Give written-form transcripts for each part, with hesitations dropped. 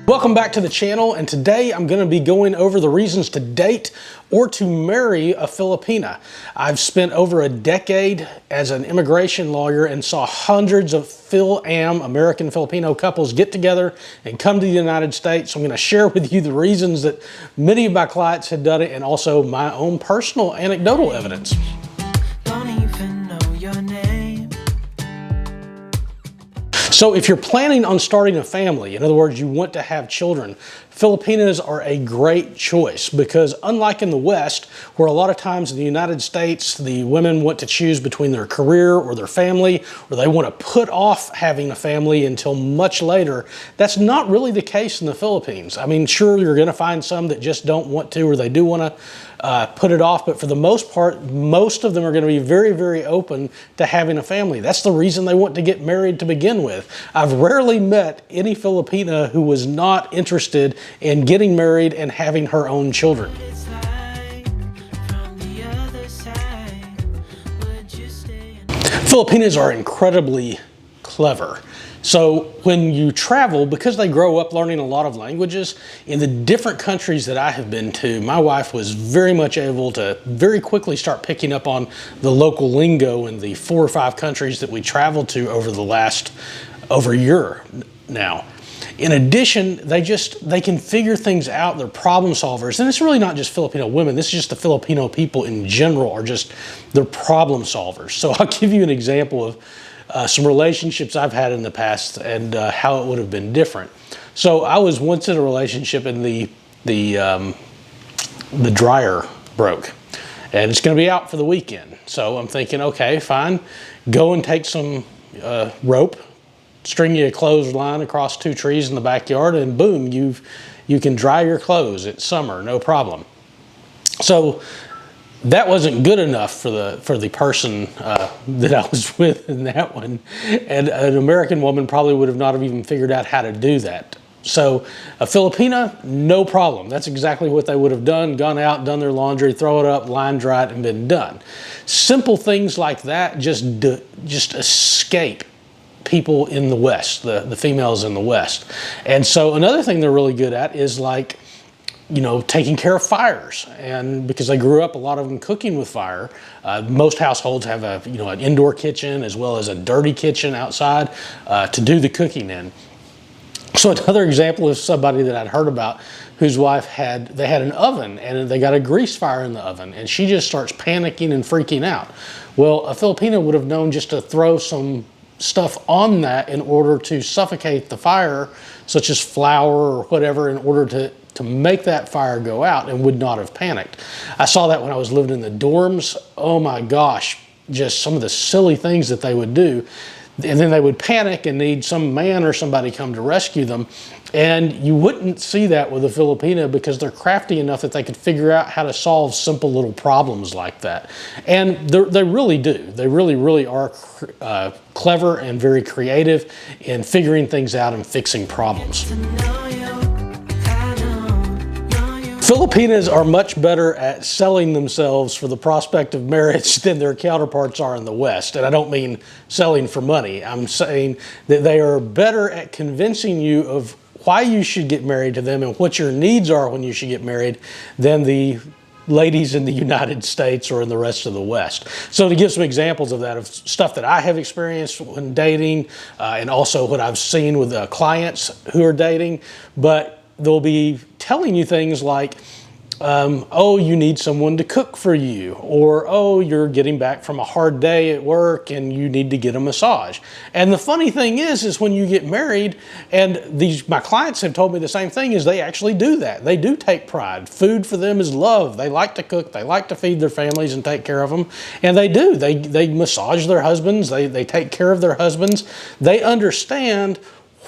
Welcome back to the channel, and today I'm going to be going over the reasons to date or to marry a Filipina. I've spent over a decade as an immigration lawyer and saw hundreds of American Filipino couples get together and come to the United States. So I'm going to share with you the reasons that many of my clients had done it and also my own personal anecdotal evidence. So if you're planning on starting a family, in other words, you want to have children, Filipinas are a great choice because unlike in the West, where a lot of times in the United States, the women want to choose between their career or their family, or they want to put off having a family until much later, that's not really the case in the Philippines. I mean, sure, you're going to find some that just don't want to, or they do want to put it off, but for the most part, most of them are going to be very, very open to having a family. That's the reason they want to get married to begin with. I've rarely met any Filipina who was not interested in getting married and having her own children. Filipinas are incredibly clever. So when you travel, because they grow up learning a lot of languages, in the different countries that I have been to, my wife was very much able to very quickly start picking up on the local lingo in the 4 or 5 countries that we traveled to over the last over a year now. In addition, they can figure things out. They're problem solvers. And it's really not just Filipino women. This is just the Filipino people in general they're problem solvers. So I'll give you an example of some relationships I've had in the past and how it would have been different. So I was once in a relationship and the dryer broke and it's going to be out for the weekend. So I'm thinking, okay, fine, go and take some rope, string you a clothesline across 2 trees in the backyard, and boom, you can dry your clothes. It's summer, no problem. So that wasn't good enough for the person that I was with in that one. And an American woman probably would have not have even figured out how to do that. So a Filipina, no problem. That's exactly what they would have done, gone out, done their laundry, throw it up, line dry it, and been done. Simple things like that just escape people in the West, the females in the West. And so another thing they're really good at is like, you know, taking care of fires. And because they grew up, a lot of them cooking with fire. Most households have an indoor kitchen as well as a dirty kitchen outside to do the cooking in. So another example is somebody that I'd heard about whose wife had an oven and they got a grease fire in the oven and she just starts panicking and freaking out. Well, a Filipina would have known just to throw some stuff on that in order to suffocate the fire, such as flour or whatever, in order to make that fire go out, and would not have panicked. I saw that when I was living in the dorms. Oh my gosh, just some of the silly things that they would do. And then they would panic and need some man or somebody come to rescue them. And you wouldn't see that with a Filipina because they're crafty enough that they could figure out how to solve simple little problems like that. And they really do. They really, really are clever and very creative in figuring things out and fixing problems. Filipinas are much better at selling themselves for the prospect of marriage than their counterparts are in the West. And I don't mean selling for money. I'm saying that they are better at convincing you of why you should get married to them and what your needs are when you should get married than the ladies in the United States or in the rest of the West. So to give some examples of that, of stuff that I have experienced when dating and also what I've seen with clients who are dating, but they'll be telling you things like, oh, you need someone to cook for you, or oh, you're getting back from a hard day at work and you need to get a massage. And the funny thing is when you get married, and my clients have told me the same thing, is they actually do that. They do take pride. Food for them is love. They like to cook. They like to feed their families and take care of them. And they do. They massage their husbands. They take care of their husbands. They understand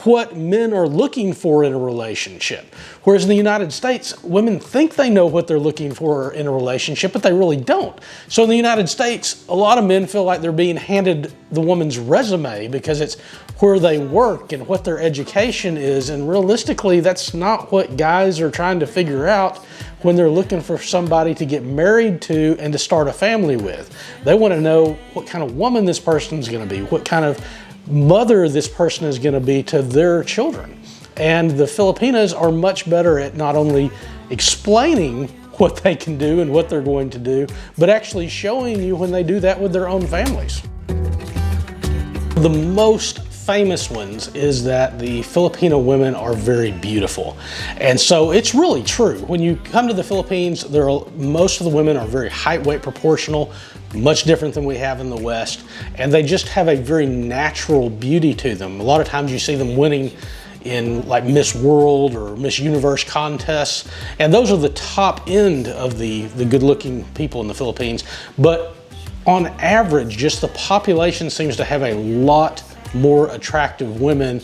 what men are looking for in a relationship. Whereas in the United States, women think they know what they're looking for in a relationship, but they really don't. So in the United States, a lot of men feel like they're being handed the woman's resume because it's where they work and what their education is. And realistically, that's not what guys are trying to figure out when they're looking for somebody to get married to and to start a family with. They want to know what kind of woman this person's going to be, what kind of mother this person is going to be to their children. And the Filipinas are much better at not only explaining what they can do and what they're going to do, but actually showing you when they do that with their own families. The most famous ones is that the Filipino women are very beautiful. And so it's really true. When you come to the Philippines, most of the women are very height, weight proportional, much different than we have in the West. And they just have a very natural beauty to them. A lot of times you see them winning in like Miss World or Miss Universe contests. And those are the top end of the good-looking people in the Philippines. But on average, just the population seems to have a lot more attractive women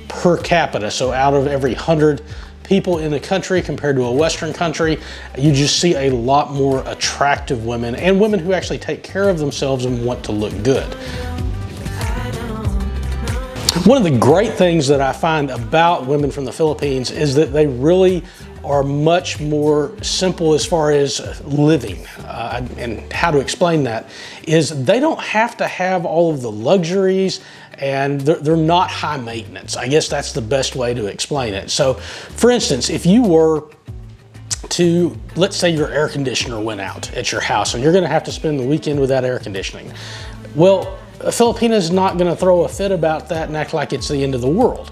per capita. So out of every 100 people in the country compared to a Western country, you just see a lot more attractive women and women who actually take care of themselves and want to look good. One of the great things that I find about women from the Philippines is that they really are much more simple as far as living. And how to explain that is they don't have to have all of the luxuries, and they're not high maintenance. I guess that's the best way to explain it. So for instance, if you were to, let's say your air conditioner went out at your house and you're gonna have to spend the weekend without air conditioning. Well, a Filipina's not gonna throw a fit about that and act like it's the end of the world.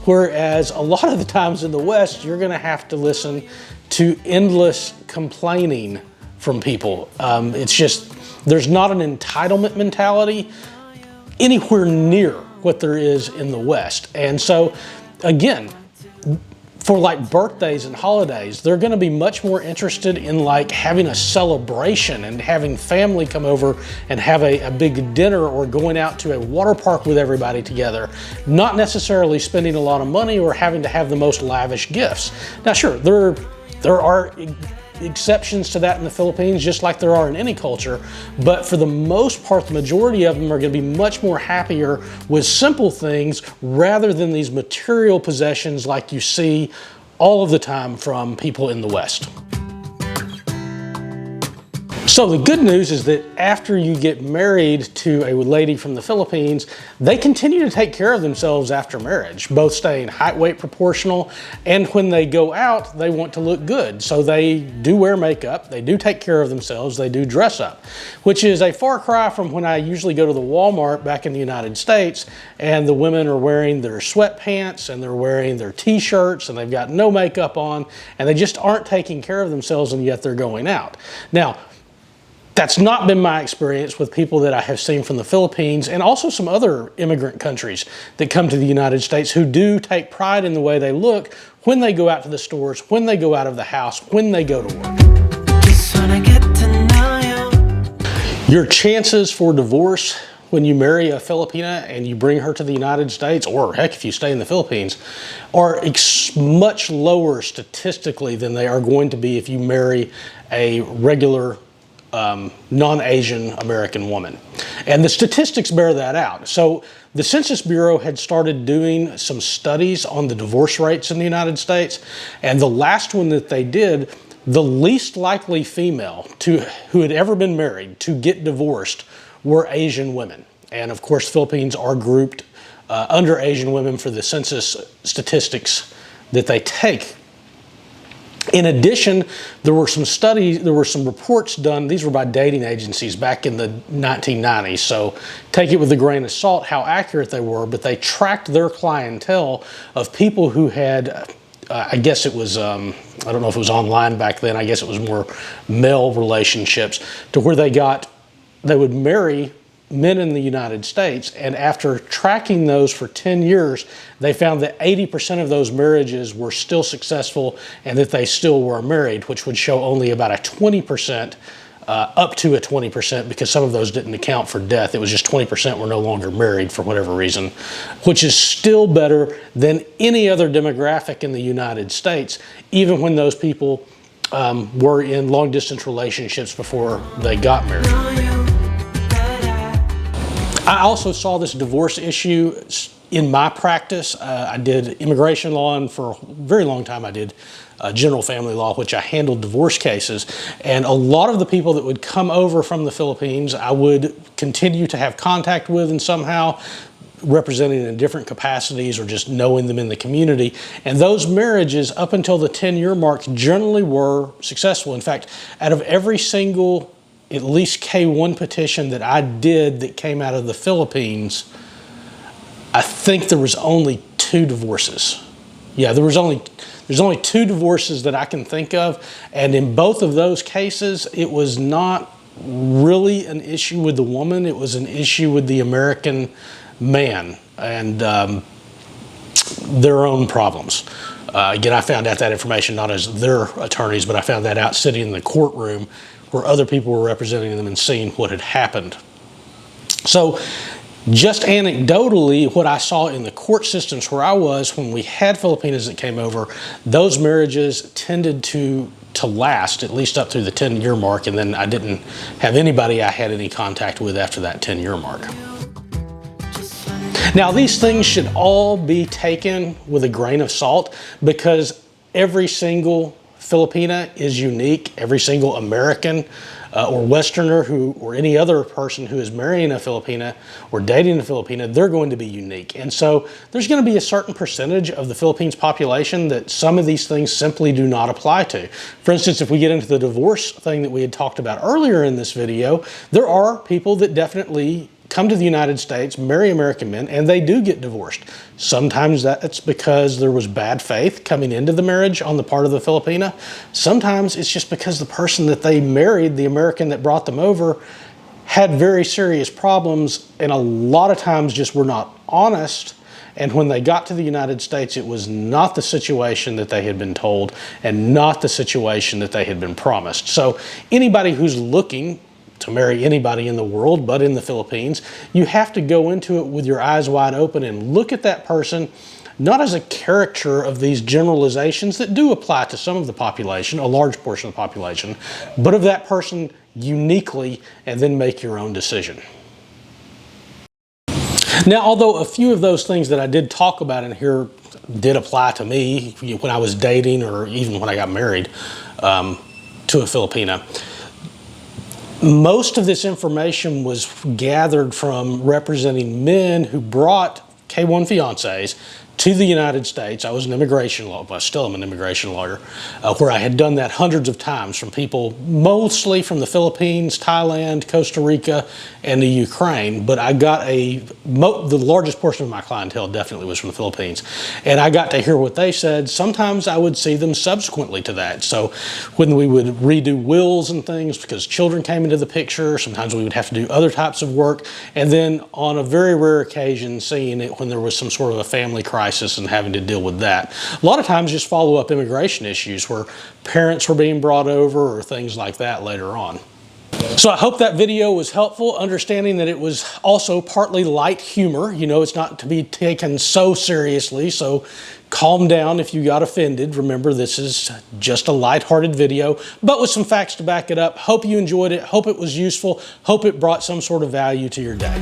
Whereas a lot of the times in the West, you're gonna have to listen to endless complaining from people. It's just, there's not an entitlement mentality anywhere near what there is in the West. And so again, for like birthdays and holidays, they're gonna be much more interested in like having a celebration and having family come over and have a big dinner or going out to a water park with everybody together, not necessarily spending a lot of money or having to have the most lavish gifts. Now sure, there are exceptions to that in the Philippines, just like there are in any culture, but for the most part, the majority of them are going to be much more happier with simple things rather than these material possessions like you see all of the time from people in the West. So the good news is that after you get married to a lady from the Philippines, they continue to take care of themselves after marriage, both staying height, weight proportional, and when they go out, they want to look good. So they do wear makeup, they do take care of themselves, they do dress up, which is a far cry from when I usually go to the Walmart back in the United States and the women are wearing their sweatpants and they're wearing their t-shirts and they've got no makeup on and they just aren't taking care of themselves, and yet they're going out. Now, that's not been my experience with people that I have seen from the Philippines and also some other immigrant countries that come to the United States who do take pride in the way they look when they go out to the stores, when they go out of the house, when they go to work. Just wanna get to know you. Your chances for divorce when you marry a Filipina and you bring her to the United States, or heck, if you stay in the Philippines, are much lower statistically than they are going to be if you marry a regular non-Asian American woman. And the statistics bear that out. So the Census Bureau had started doing some studies on the divorce rates in the United States, and the last one that they did, the least likely female who had ever been married to get divorced were Asian women. And of course, Philippines are grouped under Asian women for the census statistics that they take. In addition, there were some studies, there were some reports done, these were by dating agencies back in the 1990s, so take it with a grain of salt how accurate they were, but they tracked their clientele of people who had, I guess it was, I don't know if it was online back then, I guess it was more male relationships, to where they would marry men in the United States, and after tracking those for 10 years, they found that 80% of those marriages were still successful and that they still were married, which would show only about a 20%, up to a 20%, because some of those didn't account for death. It was just 20% were no longer married for whatever reason, which is still better than any other demographic in the United States, even when those people were in long-distance relationships before they got married. I also saw this divorce issue in my practice. I did immigration law, and for a very long time I did general family law, which I handled divorce cases. And a lot of the people that would come over from the Philippines, I would continue to have contact with, and somehow representing in different capacities or just knowing them in the community. And those marriages up until the 10-year mark generally were successful. In fact, out of every single at least K-1 petition that I did that came out of the Philippines, I think there was only 2 divorces. Yeah, there's only 2 divorces that I can think of. And in both of those cases, it was not really an issue with the woman. It was an issue with the American man and their own problems. Again, I found out that information not as their attorneys, but I found that out sitting in the courtroom where other people were representing them and seeing what had happened. So just anecdotally, what I saw in the court systems where I was when we had Filipinas that came over, those marriages tended to last at least up through the 10-year mark, and then I didn't have anybody I had any contact with after that 10-year mark. Now, these things should all be taken with a grain of salt because every single Filipina is unique. Every single American or Westerner or any other person who is marrying a Filipina or dating a Filipina, they're going to be unique. And so there's going to be a certain percentage of the Philippines population that some of these things simply do not apply to. For instance, if we get into the divorce thing that we had talked about earlier in this video, there are people that definitely come to the United States, marry American men, and they do get divorced. Sometimes that's because there was bad faith coming into the marriage on the part of the Filipina. Sometimes it's just because the person that they married, the American that brought them over, had very serious problems and a lot of times just were not honest. And when they got to the United States, it was not the situation that they had been told and not the situation that they had been promised. So anybody who's looking to marry anybody in the world, but in the Philippines, you have to go into it with your eyes wide open and look at that person, not as a caricature of these generalizations that do apply to some of the population, a large portion of the population, but of that person uniquely, and then make your own decision. Now, although a few of those things that I did talk about in here did apply to me when I was dating or even when I got married to a Filipina, most of this information was gathered from representing men who brought K-1 fiancés to the United States. I was an immigration lawyer, but I still am an immigration lawyer, where I had done that hundreds of times from people mostly from the Philippines, Thailand, Costa Rica, and the Ukraine. But I got the largest portion of my clientele definitely was from the Philippines. And I got to hear what they said. Sometimes I would see them subsequently to that. So when we would redo wills and things because children came into the picture, sometimes we would have to do other types of work. And then on a very rare occasion, seeing it when there was some sort of a family crisis and having to deal with that. A lot of times just follow-up immigration issues where parents were being brought over or things like that later on. So I hope that video was helpful, understanding that it was also partly light humor. You know, it's not to be taken so seriously, so calm down if you got offended. Remember, this is just a lighthearted video, but with some facts to back it up. Hope you enjoyed it. Hope it was useful. Hope it brought some sort of value to your day.